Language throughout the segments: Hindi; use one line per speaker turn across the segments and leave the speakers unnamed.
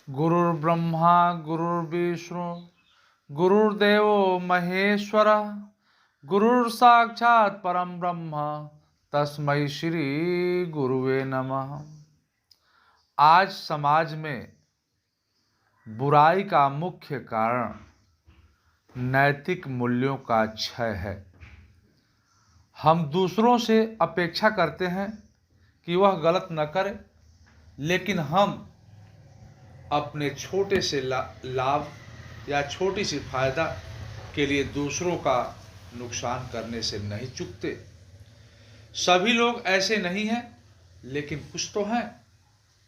गुरुर्ब्रह्मा गुरुर्विष्णु गुरुर्देवो महेश्वर गुरुर्साक्षात् परम ब्रह्म तस्मै श्री गुरुवे नमः। आज समाज में बुराई का मुख्य कारण नैतिक मूल्यों का क्षय है। हम दूसरों से अपेक्षा करते हैं कि वह गलत न करे, लेकिन हम अपने छोटे से लाभ या छोटी सी फायदा के लिए दूसरों का नुकसान करने से नहीं चूकते। सभी लोग ऐसे नहीं हैं, लेकिन कुछ तो हैं,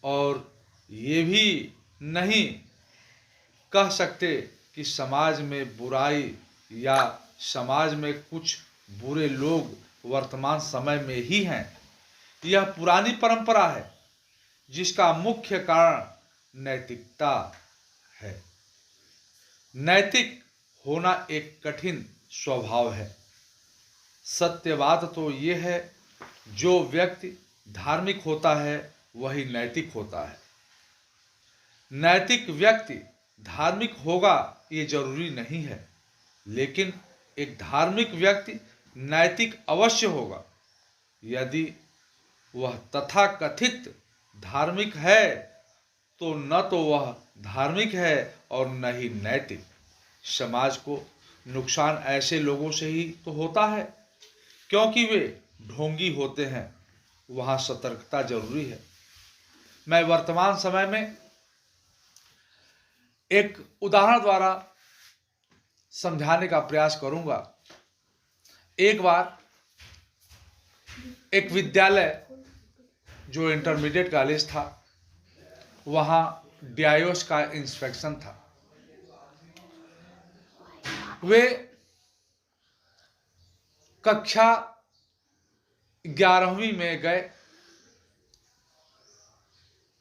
और ये भी नहीं कह सकते कि समाज में बुराई या समाज में कुछ बुरे लोग वर्तमान समय में ही हैं। यह पुरानी परंपरा है जिसका मुख्य कारण नैतिकता है। नैतिक होना एक कठिन स्वभाव है। सत्य बात तो ये है, जो व्यक्ति धार्मिक होता है वही नैतिक होता है। नैतिक व्यक्ति धार्मिक होगा ये जरूरी नहीं है, लेकिन एक धार्मिक व्यक्ति नैतिक अवश्य होगा। यदि वह तथाकथित धार्मिक है तो न तो वह धार्मिक है और न ही नैतिक। समाज को नुकसान ऐसे लोगों से ही तो होता है क्योंकि वे ढोंगी होते हैं। वहाँ सतर्कता जरूरी है। मैं वर्तमान समय में एक उदाहरण द्वारा समझाने का प्रयास करूंगा। एक बार एक विद्यालय जो इंटरमीडिएट कॉलेज था, वहाँ डीआईओस का इंस्पेक्शन था। वे कक्षा 11वीं में गए।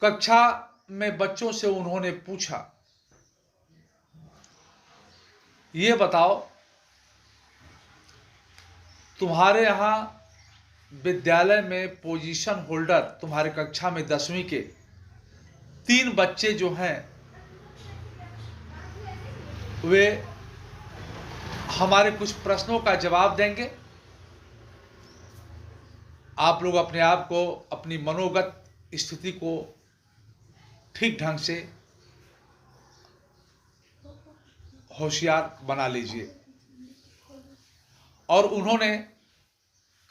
कक्षा में बच्चों से उन्होंने पूछा, ये बताओ तुम्हारे यहाँ विद्यालय में पोजीशन होल्डर, तुम्हारे कक्षा में 10वीं के 3 बच्चे जो हैं, वे हमारे कुछ प्रश्नों का जवाब देंगे। आप लोग अपने आप को, अपनी मनोगत स्थिति को ठीक ढंग से होशियार बना लीजिए। और उन्होंने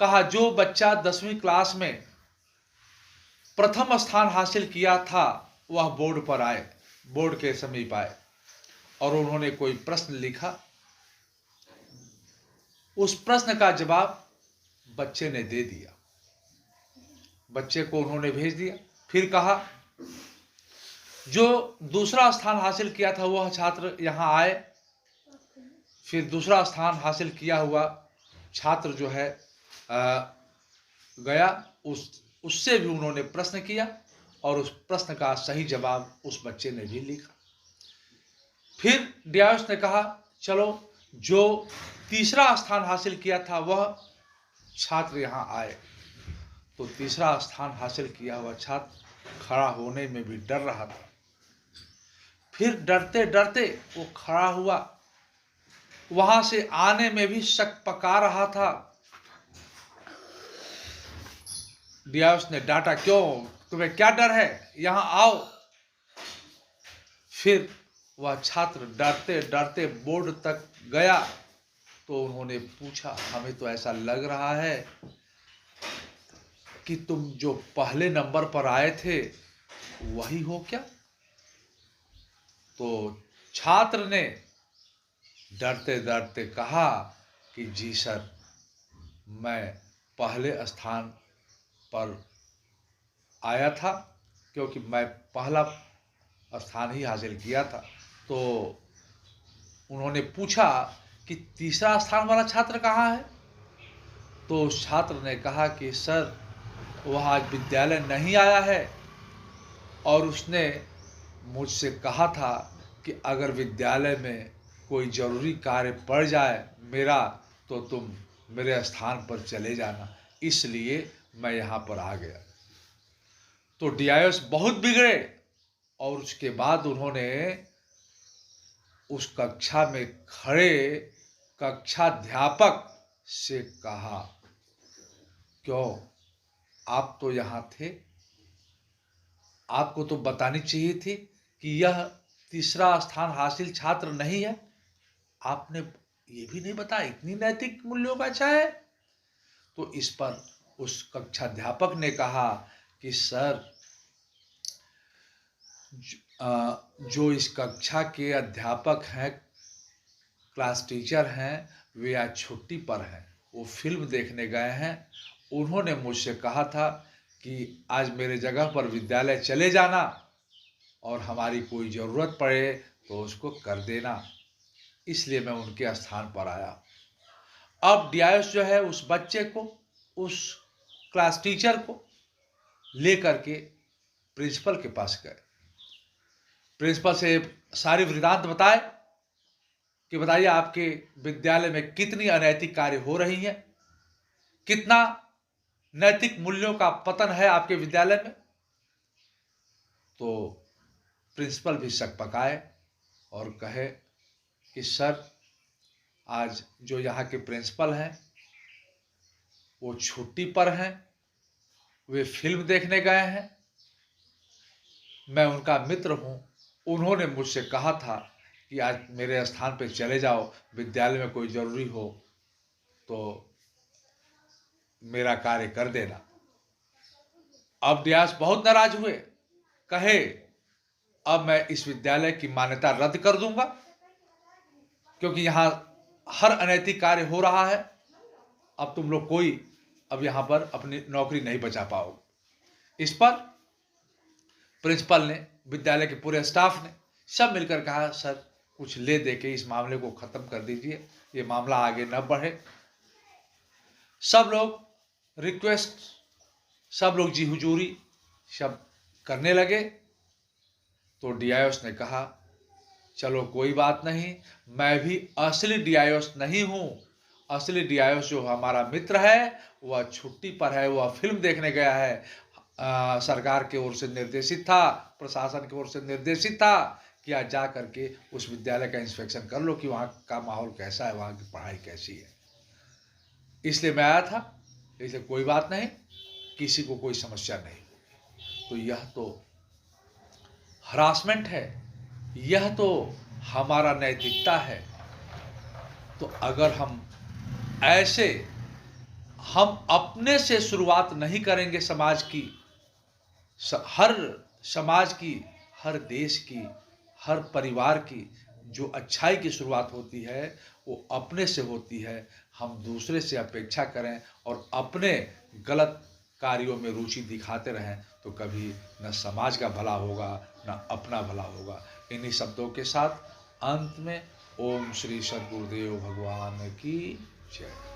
कहा, जो बच्चा 10वीं क्लास में प्रथम स्थान हासिल किया था वह बोर्ड पर आए, बोर्ड के समीप आए, और उन्होंने कोई प्रश्न लिखा। उस प्रश्न का जवाब बच्चे ने दे दिया। बच्चे को उन्होंने भेज दिया। फिर कहा, जो दूसरा स्थान हासिल किया था वह छात्र यहाँ आए। फिर दूसरा स्थान हासिल किया हुआ छात्र जो है गया। उससे भी उन्होंने प्रश्न किया और उस प्रश्न का सही जवाब उस बच्चे ने भी लिखा। फिर डीआईओस ने कहा, चलो जो तीसरा स्थान हासिल किया था वह छात्र यहाँ आए। तो तीसरा स्थान हासिल किया हुआ छात्र खड़ा होने में भी डर रहा था। फिर डरते डरते वो खड़ा हुआ, वहां से आने में भी शक पका रहा था। डीआईओस ने डांटा, क्यों, तुम्हें क्या डर है, यहां आओ। फिर वह छात्र डरते डरते बोर्ड तक गया। तो उन्होंने पूछा, हमें तो ऐसा लग रहा है कि तुम जो पहले नंबर पर आए थे वही हो क्या? तो छात्र ने डरते डरते कहा कि जी सर, मैं पहले स्थान पर आया था क्योंकि मैं पहला स्थान ही हासिल किया था। तो उन्होंने पूछा कि तीसरा स्थान वाला छात्र कहाँ है? तो उस छात्र ने कहा कि सर, वह आज विद्यालय नहीं आया है और उसने मुझसे कहा था कि अगर विद्यालय में कोई ज़रूरी कार्य पड़ जाए मेरा, तो तुम मेरे स्थान पर चले जाना, इसलिए मैं यहाँ पर आ गया। तो डीआईओस बहुत बिगड़े और उसके बाद उन्होंने उस कक्षा में खड़े कक्षाध्यापक से कहा, क्यों आप तो यहाँ थे, आपको तो बतानी चाहिए थी कि यह तीसरा स्थान हासिल छात्र नहीं है, आपने ये भी नहीं बताया इतनी नैतिक मूल्यों का अच्छा है। तो इस पर उस कक्षाध्यापक ने कहा कि सर, जो इस कक्षा के अध्यापक हैं, क्लास टीचर हैं, वे आज छुट्टी पर हैं, वो फिल्म देखने गए हैं। उन्होंने मुझसे कहा था कि आज मेरे जगह पर विद्यालय चले जाना और हमारी कोई ज़रूरत पड़े तो उसको कर देना, इसलिए मैं उनके स्थान पर आया। अब डीआईएस जो है उस बच्चे को, उस क्लास टीचर को लेकर के प्रिंसिपल के पास गए। प्रिंसिपल से सारी वृतांत बताए कि बताइए आपके विद्यालय में कितनी अनैतिक कार्य हो रही हैं, कितना नैतिक मूल्यों का पतन है आपके विद्यालय में। तो प्रिंसिपल भी सकपकाए और कहे कि सर, आज जो यहाँ के प्रिंसिपल हैं वो छुट्टी पर हैं, वे फिल्म देखने गए हैं, मैं उनका मित्र हूँ, उन्होंने मुझसे कहा था कि आज मेरे स्थान पे चले जाओ, विद्यालय में कोई ज़रूरी हो तो मेरा कार्य कर देना। अब व्यास बहुत नाराज हुए, कहे अब मैं इस विद्यालय की मान्यता रद्द कर दूंगा, क्योंकि यहाँ हर अनैतिक कार्य हो रहा है, अब तुम लोग कोई अब यहाँ पर अपनी नौकरी नहीं बचा पाओगे। इस पर प्रिंसिपल ने, विद्यालय के पूरे स्टाफ ने सब मिलकर कहा, सर कुछ ले दे के इस मामले को ख़त्म कर दीजिए, ये मामला आगे न बढ़े। सब लोग रिक्वेस्ट, सब लोग जी हुजूरी सब करने लगे। तो डीआईओस ने कहा, चलो कोई बात नहीं, मैं भी असली डीआईओस नहीं हूँ, असली डीआईओस जो हमारा मित्र है वह छुट्टी पर है, वह फिल्म देखने गया है, सरकार की ओर से निर्देशित था, प्रशासन की ओर से निर्देशित था कि आज जा करके उस विद्यालय का इंस्पेक्शन कर लो कि वहाँ का माहौल कैसा है, वहाँ की पढ़ाई कैसी है, इसलिए मैं आया था, इसलिए कोई बात नहीं, किसी को कोई समस्या नहीं। तो यह तो हरासमेंट है, यह तो हमारा नैतिकता है। तो अगर हम ऐसे, हम अपने से शुरुआत नहीं करेंगे समाज की, हर समाज की, हर देश की, हर परिवार की जो अच्छाई की शुरुआत होती है वो अपने से होती है। हम दूसरे से अपेक्षा करें और अपने गलत कार्यों में रुचि दिखाते रहें तो कभी न समाज का भला होगा न अपना भला होगा। इन्हीं शब्दों के साथ अंत में ओम श्री सद्गुरुदेव भगवान की जय।